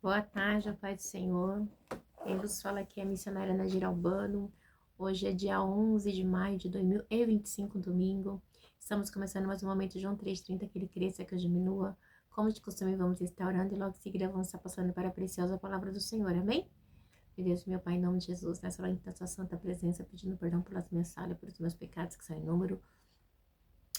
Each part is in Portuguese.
Boa tarde, a paz do Senhor. Quem vos fala aqui é a missionária Nadir Albano. Hoje é dia 11 de maio de 2025, domingo. Estamos começando mais um momento, João 3,30, que ele cresça, que eu diminua. Como de costume, vamos estar orando e logo em seguida vamos estar passando para a preciosa palavra do Senhor, amém? Meu Deus, meu Pai, em nome de Jesus, nessa hora da sua santa presença, pedindo perdão pelas minhas falhas, pelos meus pecados que são em número.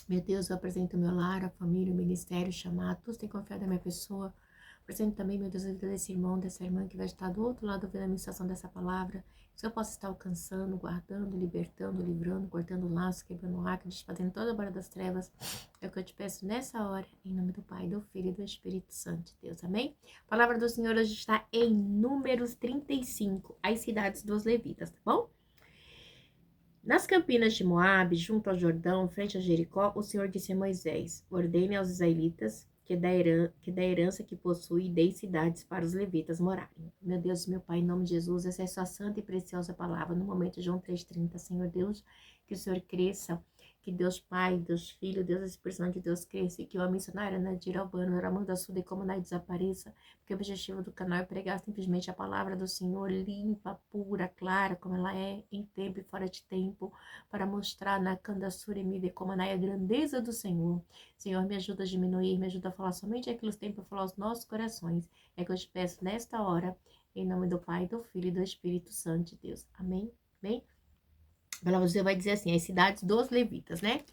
Meu Deus, eu apresento o meu lar, a família, o ministério, o chamado, todos têm confiado na minha pessoa. Apresento também, meu Deus, a vida desse irmão, dessa irmã que vai estar do outro lado ouvindo a ministração dessa palavra. Se eu posso estar alcançando, guardando, libertando, livrando, cortando laços, quebrando laços, desfazendo toda a barra das trevas. É o que eu te peço nessa hora, em nome do Pai, do Filho e do Espírito Santo de Deus. Amém? A palavra do Senhor hoje está em Números 35, as cidades dos levitas, tá bom? Nas campinas de Moabe, junto ao Jordão, frente a Jericó, o Senhor disse a Moisés: ordene aos israelitas que da herança que possui, dê cidades para os levitas morarem. Meu Deus, meu Pai, em nome de Jesus, essa é a sua santa e preciosa palavra. No momento, João 3,30, Senhor Deus, que o Senhor cresça, que Deus Pai, Deus Filho, Deus Espírito Santo de Deus cresça, e que a missionária Nadir Albano, Ramanda Suda e Comunidade desapareça, porque o objetivo do canal é pregar simplesmente a palavra do Senhor, limpa, pura, clara, como ela é, em tempo e fora de tempo, para mostrar na Kandasuremide como a grandeza do Senhor. Senhor, me ajuda a diminuir, me ajuda a falar somente aquilo que tem para falar aos nossos corações. É que eu te peço nesta hora, em nome do Pai, do Filho e do Espírito Santo de Deus. Amém? Amém? A palavra de Deus vai dizer assim, as cidades dos levitas, né?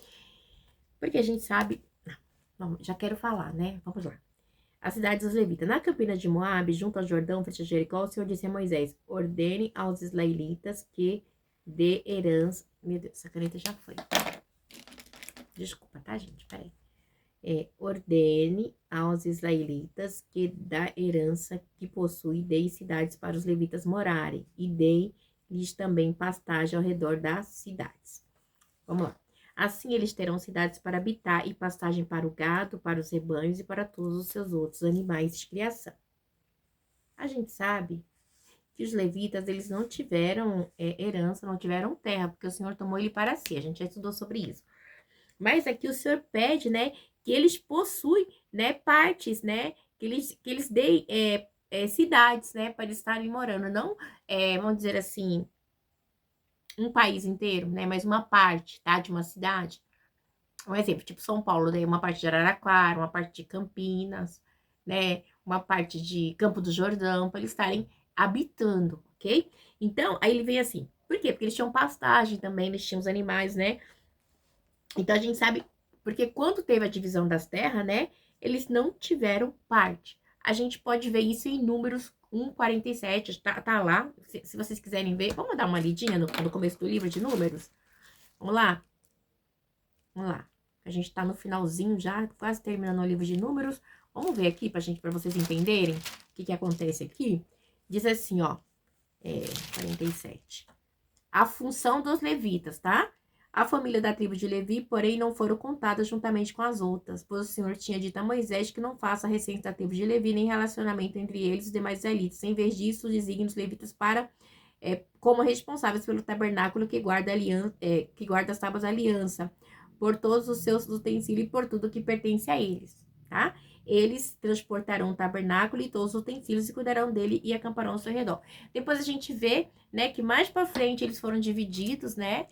Porque a gente sabe... Vamos, já quero falar, né? Vamos lá. As cidades dos levitas. Na campina de Moabe, junto ao Jordão, frente a Jericó, o Senhor disse a Moisés: ordene aos israelitas que dê herança... Meu Deus, essa caneta já foi. Desculpa, tá, gente? Peraí. Ordene aos israelitas que da herança que possui, dê cidades para os levitas morarem, e dê-lhes também pastagem ao redor das cidades. Vamos lá. Assim eles terão cidades para habitar e pastagem para o gado, para os rebanhos e para todos os seus outros animais de criação. A gente sabe que os levitas, eles não tiveram herança, não tiveram terra, porque o Senhor tomou ele para si. A gente já estudou sobre isso. Mas aqui o Senhor pede, né, que eles possuem, né, partes, né, que eles deem cidades, né, para eles estarem morando. Não, vamos dizer assim, um país inteiro, né, mas uma parte, tá, de uma cidade. Um exemplo, tipo São Paulo, né, uma parte de Araraquara, uma parte de Campinas, né, uma parte de Campo do Jordão, para eles estarem habitando, ok? Então, aí ele vem assim, por quê? Porque eles tinham pastagem também, eles tinham os animais, né? Então a gente sabe, porque quando teve a divisão das terras, né, eles não tiveram parte. A gente pode ver isso em Números 1:47, tá lá, se vocês quiserem ver, vamos dar uma lidinha no começo do livro de Números? Vamos lá? Vamos lá. A gente tá no finalzinho já, quase terminando o livro de Números. Vamos ver aqui para vocês entenderem o que acontece aqui. Diz assim, ó, 47. A função dos levitas, tá? A família da tribo de Levi, porém, não foram contadas juntamente com as outras, pois o Senhor tinha dito a Moisés que não faça recente da tribo de Levi, nem relacionamento entre eles e os demais israelitas. Em vez disso, designa os levitas para como responsáveis pelo tabernáculo que guarda as tábuas da aliança, por todos os seus utensílios e por tudo que pertence a eles, tá? Eles transportarão o tabernáculo e todos os utensílios e cuidarão dele e acamparão ao seu redor. Depois a gente vê, né, que mais para frente eles foram divididos, né,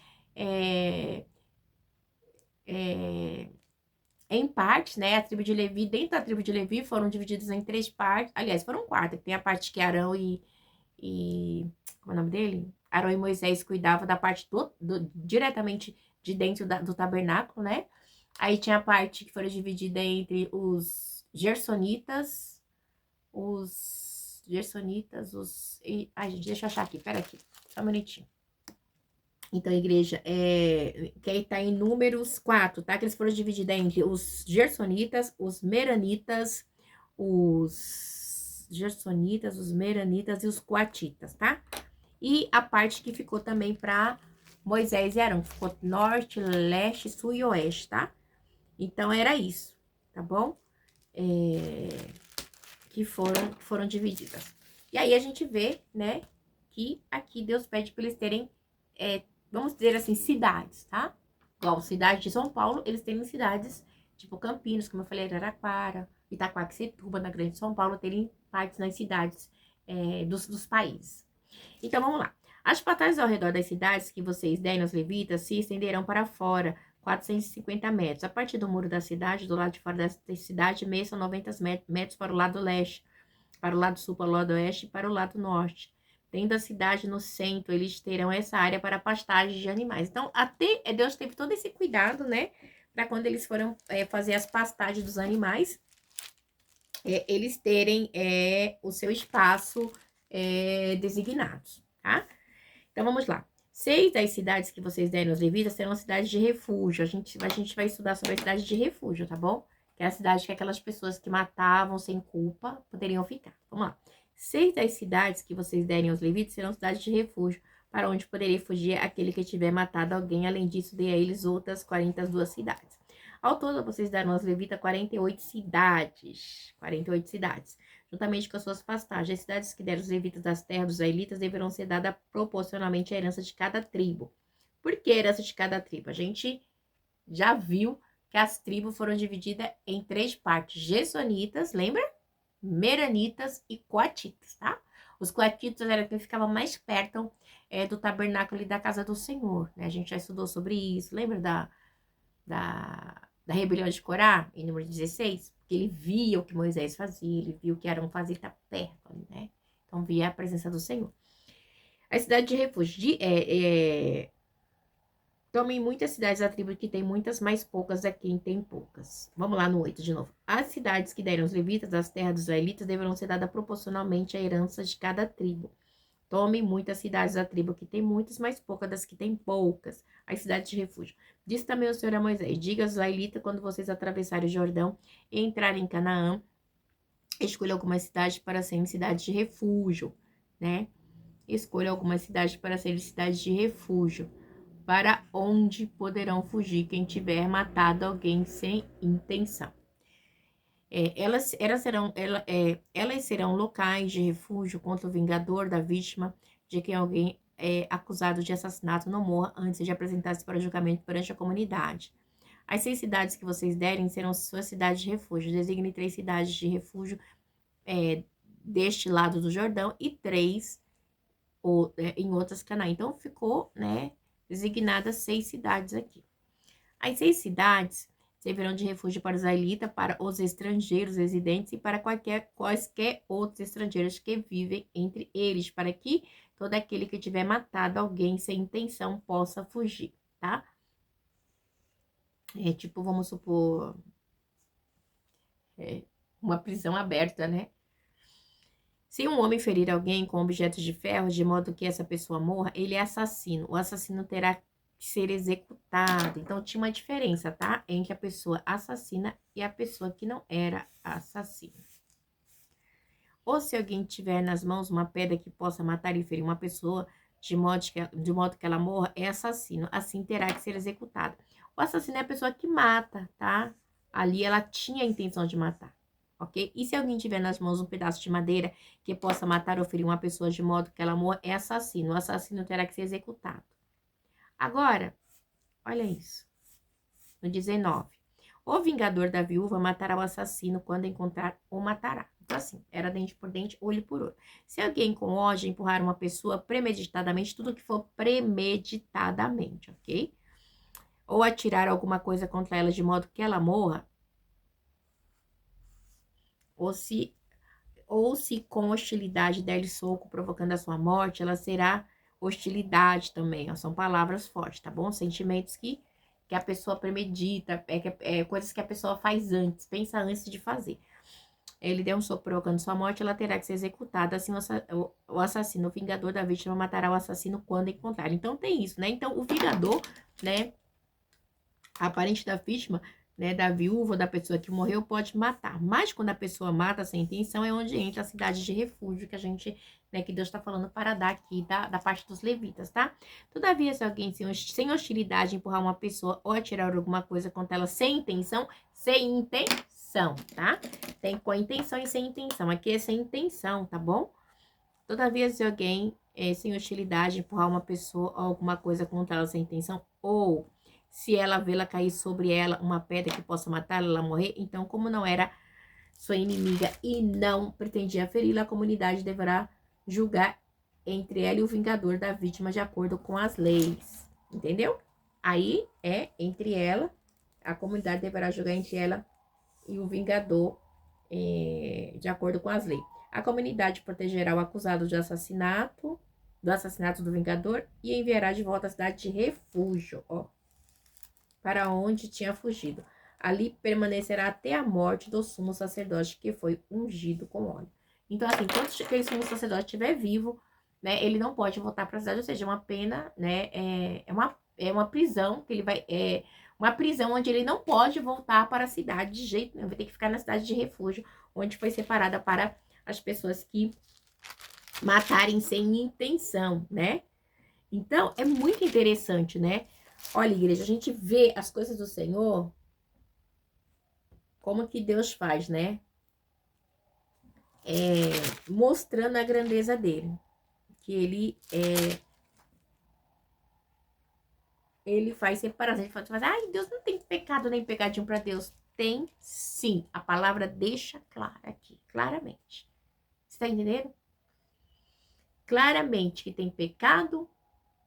em partes, né, a tribo de Levi, dentro da tribo de Levi foram divididos em 3 partes, aliás, foram 4, tem a parte que Arão como é o nome dele? Arão e Moisés cuidavam da parte diretamente de dentro do tabernáculo, né? Aí tinha a parte que foi dividida entre os Gersonitas, ai, gente, deixa eu achar aqui, pera aqui, só um minutinho. Então, a igreja, que aí tá em Números 4, tá? Que eles foram divididos entre os Gersonitas, os Meranitas, os Meranitas e os Coatitas, tá? E a parte que ficou também para Moisés e Arão, ficou norte, leste, sul e oeste, tá? Então, era isso, tá bom? Que foram divididas. E aí, a gente vê, né, que aqui Deus pede para eles terem, vamos dizer assim, cidades, tá? Igual cidade de São Paulo, eles têm cidades, tipo Campinas, como eu falei, Araraquara, Itaquaquecetuba, na Grande São Paulo, terem partes nas cidades dos países. Então, vamos lá. As passagens ao redor das cidades que vocês derem aos levitas se estenderão para fora, 450 metros. A partir do muro da cidade, do lado de fora da cidade, meio são 90 metros para o lado leste, para o lado sul, para o lado oeste e para o lado norte. Tendo a cidade no centro, eles terão essa área para pastagem de animais. Então, até Deus teve todo esse cuidado, né? Para quando eles foram fazer as pastagens dos animais, eles terem o seu espaço designados, tá? Então, vamos lá. 6 das cidades que vocês derem aos levitas serão cidades de refúgio. A gente vai estudar sobre a cidade de refúgio, tá bom? Que é a cidade que aquelas pessoas que matavam sem culpa poderiam ficar. Vamos lá. 6 das cidades que vocês derem aos levitas serão cidades de refúgio, para onde poderia fugir aquele que tiver matado alguém. Além disso, dê a eles outras 42 cidades. Ao todo, vocês darão aos levitas 48 cidades. 48 cidades. Juntamente com as suas pastagens, as cidades que deram os levitas das terras dos israelitas deverão ser dadas proporcionalmente à herança de cada tribo. Por que herança de cada tribo? A gente já viu que as tribos foram divididas em 3 partes. Gersonitas, lembra? Meranitas e coatitas, tá? Os coatitas eram quem ficava mais perto do tabernáculo e da casa do Senhor, né? A gente já estudou sobre isso. Lembra da rebelião de Corá, em número 16? Porque ele via o que Moisés fazia, ele viu que Arão fazia, ele está perto, né? Então, via a presença do Senhor. A cidade de refúgio. Tomem muitas cidades da tribo que tem muitas, mais poucas a quem tem poucas. Vamos lá no 8 de novo. As cidades que deram os levitas das terras dos israelitas deverão ser dadas proporcionalmente à herança de cada tribo. Tomem muitas cidades da tribo que tem muitas, mais poucas das que tem poucas. As cidades de refúgio. Disse também o Senhor a Moisés: diga aos israelitas, quando vocês atravessarem o Jordão e entrarem em Canaã, escolha algumas cidades para serem cidades de refúgio, né? Escolha algumas cidades para serem cidades de refúgio, para onde poderão fugir quem tiver matado alguém sem intenção. Elas serão locais de refúgio contra o vingador da vítima, de quem alguém acusado de assassinato não morra antes de apresentar-se para julgamento perante a comunidade. As 6 cidades que vocês derem serão suas cidades de refúgio. Designe 3 cidades de refúgio deste lado do Jordão e 3 em outras Canaã. Então, ficou, né, designadas 6 cidades aqui. As 6 cidades servirão de refúgio para os israelitas, para os estrangeiros residentes e para quaisquer outros estrangeiros que vivem entre eles, para que todo aquele que tiver matado alguém sem intenção possa fugir, tá? Tipo, vamos supor, uma prisão aberta, né? Se um homem ferir alguém com objetos de ferro, de modo que essa pessoa morra, ele é assassino. O assassino terá que ser executado. Então, tinha uma diferença, tá? Entre a pessoa assassina e a pessoa que não era assassina. Ou se alguém tiver nas mãos uma pedra que possa matar e ferir uma pessoa, de modo que ela morra, é assassino. Assim terá que ser executado. O assassino é a pessoa que mata, tá? Ali ela tinha a intenção de matar. Ok? E se alguém tiver nas mãos um pedaço de madeira que possa matar ou ferir uma pessoa de modo que ela morra, é assassino. O assassino terá que ser executado. Agora, olha isso. No 19. O vingador da viúva matará o assassino quando encontrar ou matará. Então, assim, era dente por dente, olho por olho. Se alguém com ódio empurrar uma pessoa premeditadamente, tudo que for premeditadamente, ok? Ou atirar alguma coisa contra ela de modo que ela morra, ou se com hostilidade der-lhe soco, provocando a sua morte, ela será hostilidade também. Ó, são palavras fortes, tá bom? Sentimentos que a pessoa premedita, coisas que a pessoa faz antes, pensa antes de fazer. Ele deu um soco provocando sua morte, ela terá que ser executada. Assim, o assassino, o vingador da vítima, matará o assassino quando encontrar. Então, tem isso, né? Então, o vingador, né, a parente da vítima, né, da viúva, da pessoa que morreu, pode matar. Mas quando a pessoa mata sem intenção, é onde entra a cidade de refúgio que a gente, né, que Deus está falando para dar aqui da parte dos levitas, tá? Todavia, se alguém sem hostilidade empurrar uma pessoa ou atirar alguma coisa contra ela sem intenção, tá? Tem com intenção e sem intenção. Aqui é sem intenção, tá bom? Todavia, se alguém sem hostilidade empurrar uma pessoa ou alguma coisa contra ela sem intenção, ou se ela vê-la cair sobre ela uma pedra que possa matá-la, ela morrer, então, como não era sua inimiga e não pretendia feri-la, a comunidade deverá julgar entre ela e o vingador da vítima de acordo com as leis. Entendeu? Aí é entre ela, a comunidade deverá julgar entre ela e o vingador de acordo com as leis. A comunidade protegerá o acusado de assassinato, do assassinato do vingador e enviará de volta à cidade de refúgio, ó, para onde tinha fugido. Ali permanecerá até a morte do sumo sacerdote que foi ungido com óleo. Então, assim, enquanto aquele sumo sacerdote estiver vivo, né, ele não pode voltar para a cidade, ou seja, uma pena, né, é uma prisão que ele vai, uma prisão onde ele não pode voltar para a cidade de jeito nenhum, vai ter que ficar na cidade de refúgio, onde foi separada para as pessoas que matarem sem intenção, né? Então, é muito interessante, né? Olha, igreja, a gente vê as coisas do Senhor, como que Deus faz, né? Mostrando a grandeza dele. Que ele faz separação. Ele faz, ai, Deus não tem pecado nem pecadinho para Deus. Tem sim. A palavra deixa clara aqui, claramente. Você tá entendendo? Claramente que tem pecado,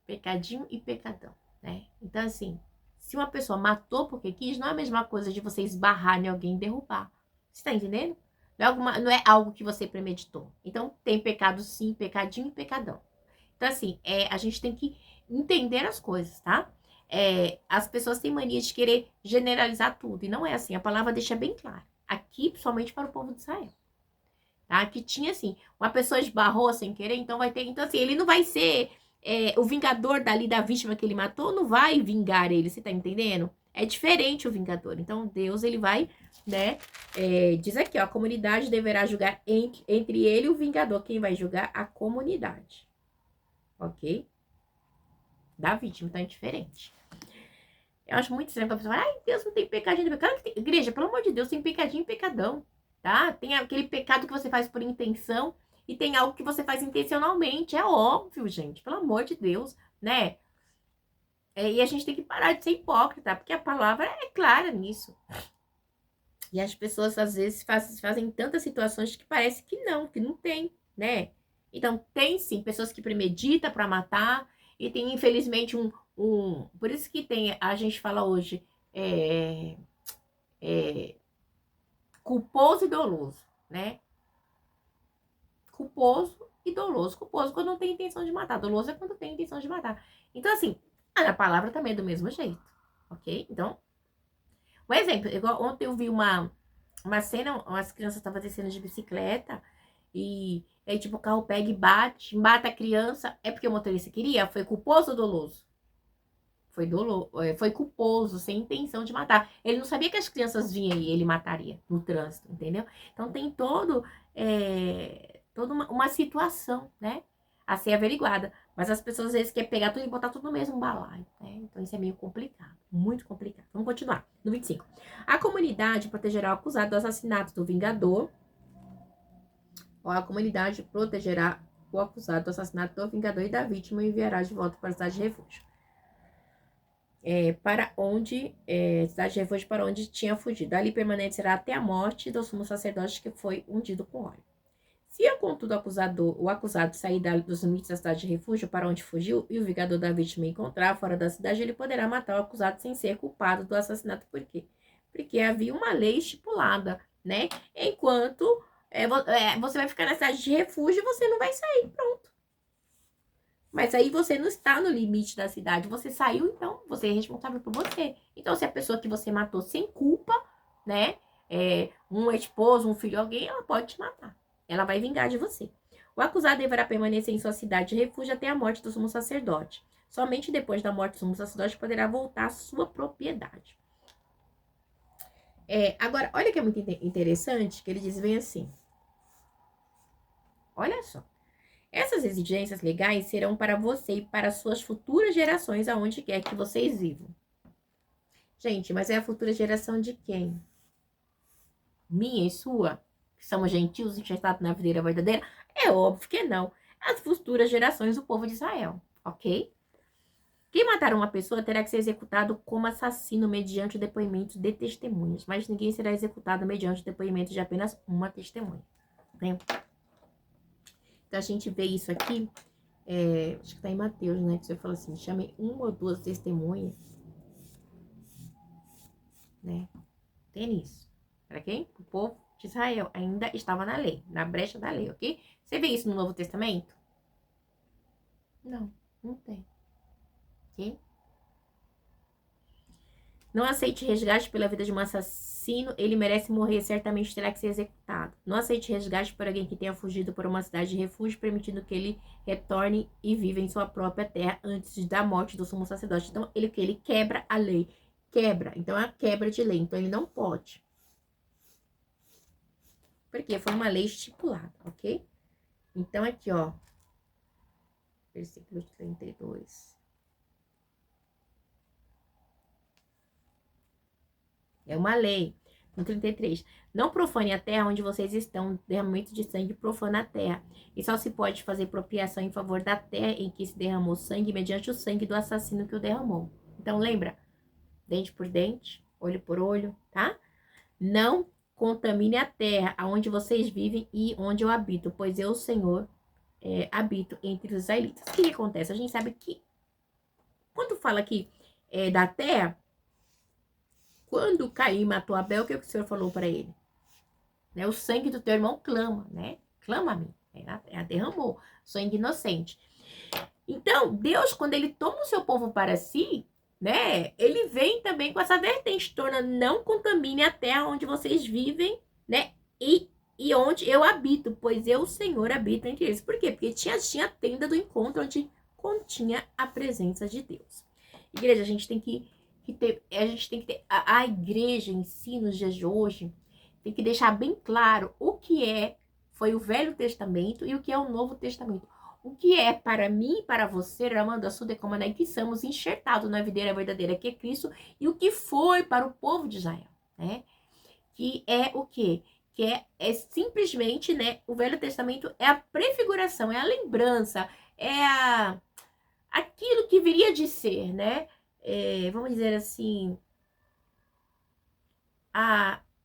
pecadinho e pecadão, né? Então, assim, se uma pessoa matou porque quis, não é a mesma coisa de você esbarrar em alguém e derrubar. Você tá entendendo? Não é algo que você premeditou. Então, tem pecado sim, pecadinho e pecadão. Então, assim, a gente tem que entender as coisas, tá? As pessoas têm mania de querer generalizar tudo. E não é assim. A palavra deixa bem claro. Aqui, principalmente para o povo de Israel. Tá? Que tinha, assim, uma pessoa esbarrou sem querer, então vai ter... Então, assim, ele não vai ser... o vingador dali da vítima que ele matou não vai vingar ele, você tá entendendo? É diferente o vingador. Então, Deus, ele vai, né? Diz aqui, ó, a comunidade deverá julgar entre ele e o vingador. Quem vai julgar? A comunidade. Ok? Da vítima, então é diferente. Eu acho muito estranho quando a pessoa fala, ai, Deus não tem pecadinho, tem pecado. Igreja, pelo amor de Deus, tem pecadinho e pecadão, tá? Tem aquele pecado que você faz por intenção e tem algo que você faz intencionalmente. É óbvio, gente, pelo amor de Deus, né? E a gente tem que parar de ser hipócrita, porque a palavra é clara nisso. E as pessoas, às vezes, fazem tantas situações que parece que não tem, né? Então, tem sim pessoas que premeditam para matar, e tem, infelizmente, por isso que tem, a gente fala hoje, culposo e doloso, né? Culposo e doloso. Culposo quando não tem intenção de matar, doloso é quando tem intenção de matar. Então, assim, a palavra também é do mesmo jeito, ok? Então, um exemplo, igual ontem eu vi uma cena, as crianças estavam descendo de bicicleta e aí, tipo, o carro pega e mata a criança. É porque o motorista queria? Foi culposo ou doloso? Foi culposo, sem intenção de matar. Ele não sabia que as crianças vinham e ele mataria no trânsito, entendeu? Então tem toda uma situação, né? A ser averiguada. Mas as pessoas às vezes querem pegar tudo e botar tudo no mesmo balaio, né? Então isso é meio complicado, muito complicado. Vamos continuar. No 25. A comunidade protegerá o acusado do assassinato do vingador. A comunidade protegerá o acusado do assassinato do vingador e da vítima e enviará de volta para a cidade de refúgio. Cidade de refúgio para onde tinha fugido. Ali permanecerá até a morte do sumo sacerdote que foi ungido com óleo. Se, contudo, o acusado sair dos limites da cidade de refúgio para onde fugiu e o vingador da vítima encontrar fora da cidade, ele poderá matar o acusado sem ser culpado do assassinato. Por quê? Porque havia uma lei estipulada, né? Enquanto você vai ficar na cidade de refúgio e você não vai sair, pronto. Mas aí você não está no limite da cidade. Você saiu, então você é responsável por você. Então, se a pessoa que você matou sem culpa, né? Um esposo, um filho, alguém, ela pode te matar. Ela vai vingar de você. O acusado deverá permanecer em sua cidade de refúgio até a morte do sumo sacerdote. Somente depois da morte do sumo sacerdote poderá voltar à sua propriedade. Agora, olha que é muito interessante que ele diz bem assim. Olha só. Essas exigências legais serão para você e para suas futuras gerações, aonde quer que vocês vivam. Gente, mas é a futura geração de quem? Minha e sua? Que somos gentios enxertados na videira verdadeira? É óbvio que não. As futuras gerações do povo de Israel, ok? Quem matar uma pessoa terá que ser executado como assassino mediante o depoimento de testemunhas, mas ninguém será executado mediante o depoimento de apenas uma testemunha, né? Então, a gente vê isso aqui, acho que tá em Mateus, né? Que você fala assim, chame uma ou duas testemunhas, né? Tem isso. Para quem? O povo de Israel ainda estava na lei, na brecha da lei, ok? Você vê isso no Novo Testamento? Não, não tem, ok? Não aceite resgate pela vida de um assassino, ele merece morrer, certamente terá que ser executado. Não aceite resgate por alguém que tenha fugido por uma cidade de refúgio, permitindo que ele retorne e viva em sua própria terra antes da morte do sumo sacerdote. Então, ele quebra a lei. Quebra. Então, é a quebra de lei. Então, ele não pode. Porque foi uma lei estipulada, ok? Então, aqui, ó. Versículo 32. É uma lei. No 33. Não profane a terra onde vocês estão. Derramamento de sangue profana a terra. E só se pode fazer apropriação em favor da terra em que se derramou sangue, mediante o sangue do assassino que o derramou. Então, lembra? Dente por dente, olho por olho, tá? Não contamine a terra onde vocês vivem e onde eu habito, pois eu, o Senhor, habito entre os israelitas. O que acontece? A gente sabe que, quando fala aqui da terra, quando Caim matou Abel, o que o Senhor falou para ele? Né? O sangue do teu irmão clama, né? Clama a mim. Ela derramou sangue inocente. Então, Deus, quando ele toma o seu povo para si, né? Ele vem também com essa vertente, torna não contamine a terra onde vocês vivem, né? E onde eu habito, pois eu, o Senhor, habito entre eles. Por quê? Porque tinha a tenda do encontro onde continha a presença de Deus. Igreja, a gente tem que ter, a igreja em si, nos dias de hoje, tem que deixar bem claro o que foi o Velho Testamento e o que é o Novo Testamento. O que é para mim e para você, Ramanda Sudecomanai, que somos enxertados na videira verdadeira, que é Cristo, e o que foi para o povo de Israel, né? Que é o quê? Que é simplesmente, né? O Velho Testamento é a prefiguração, é a lembrança, aquilo que viria de ser, né? Vamos dizer assim,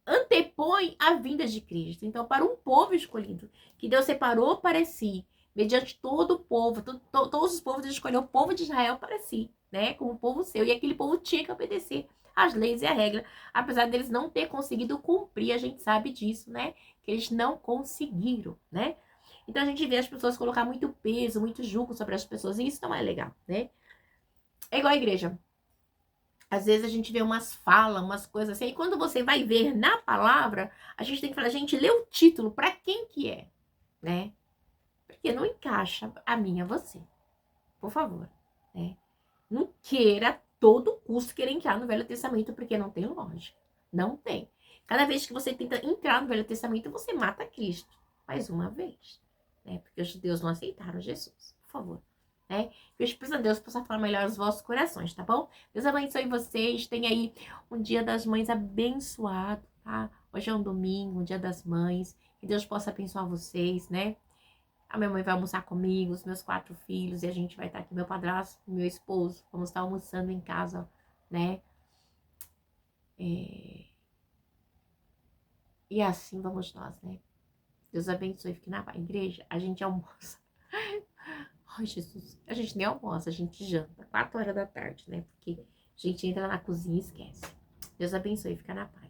antepõe a vinda de Cristo. Então, para um povo escolhido, que Deus separou para si, mediante todo o povo, todos os povos, Deus escolheu o povo de Israel para si, né? Como povo seu. E aquele povo tinha que obedecer as leis e a regra, apesar deles não ter conseguido cumprir, a gente sabe disso, né? Que eles não conseguiram, né? Então a gente vê as pessoas colocar muito peso, muito jugo sobre as pessoas, e isso não é legal, né? É igual a igreja. Às vezes a gente vê umas falas, umas coisas assim, e quando você vai ver na palavra, a gente tem que falar, gente, lê o título, para quem que é, né? Porque não encaixa a mim, a você. Por favor, né? Não queira a todo custo querer entrar no Velho Testamento, porque não tem lógica. Não tem. Cada vez que você tenta entrar no Velho Testamento, você mata Cristo. Mais uma vez, né? Porque os judeus não aceitaram Jesus. Por favor. Né? Que o Espírito de Deus possa falar melhor os vossos corações, tá bom? Deus abençoe vocês. Tenha aí um dia das mães abençoado, tá? Hoje é um domingo, um dia das mães. Que Deus possa abençoar vocês, né? A minha mãe vai almoçar comigo, os meus 4 filhos, e a gente vai estar aqui, meu padrasto, meu esposo. Vamos estar almoçando em casa, né? E assim vamos nós, né? Deus abençoe, fique na paz. Igreja, a gente almoça. Ai, Jesus. A gente nem almoça, a gente janta. 4 horas da tarde, né? Porque a gente entra na cozinha e esquece. Deus abençoe, fica na paz.